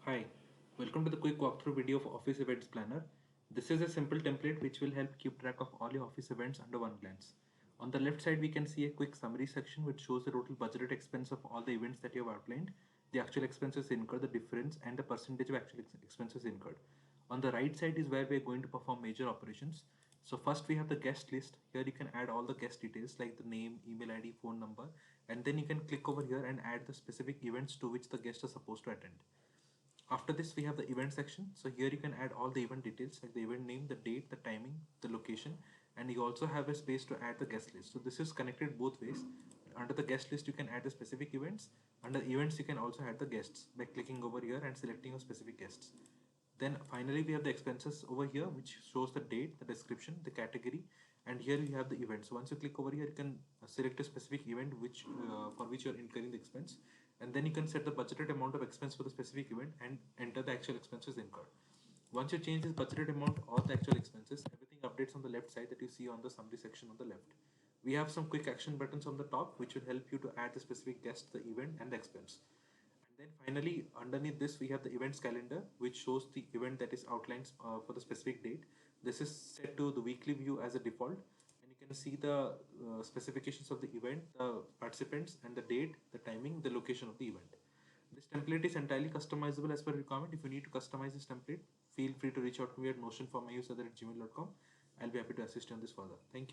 Hi, welcome to the quick walkthrough video of Office Events Planner. This is a simple template which will help keep track of all your office events under one glance. On the left side, we can see a quick summary section which shows the total budgeted expense of all the events that you have outlined, the actual expenses incurred, the difference, and the percentage of actual expenses incurred. On the right side is where we are going to perform major operations. So first we have the guest list. Here you can add all the guest details like the name, email ID, phone number, and then you can click over here and add the specific events to which the guest is supposed to attend. After this, we have the event section. So here you can add all the event details like the event name, the date, the timing, the location, and you also have a space to add the guest list. So this is connected both ways. Under the guest list, you can add the specific events. Under events, you can also add the guests by clicking over here and selecting your specific guests. Then finally, we have the expenses over here, which shows the date, the description, the category, and here you have the event. So once you click over here, you can select a specific event which for which you're incurring the expense, and then you can set the budgeted amount of expense for the specific event and enter the actual expenses incurred. Once you change this budgeted amount or the actual expenses, everything updates on the left side that you see on the summary section on the left. We have some quick action buttons on the top which will help you to add the specific guest, the event, and the expense. And then finally, underneath this, we have the events calendar, which shows the event that is outlined for the specific date. This is set to the weekly view as a default, and you can see the specifications of the event, the participants, and the date, the timing, the location of the event. This template is entirely customizable as per requirement. If you need to customize this template, feel free to reach out to me at notionformyuse@gmail.com. I'll be happy to assist you on this further. Thank you.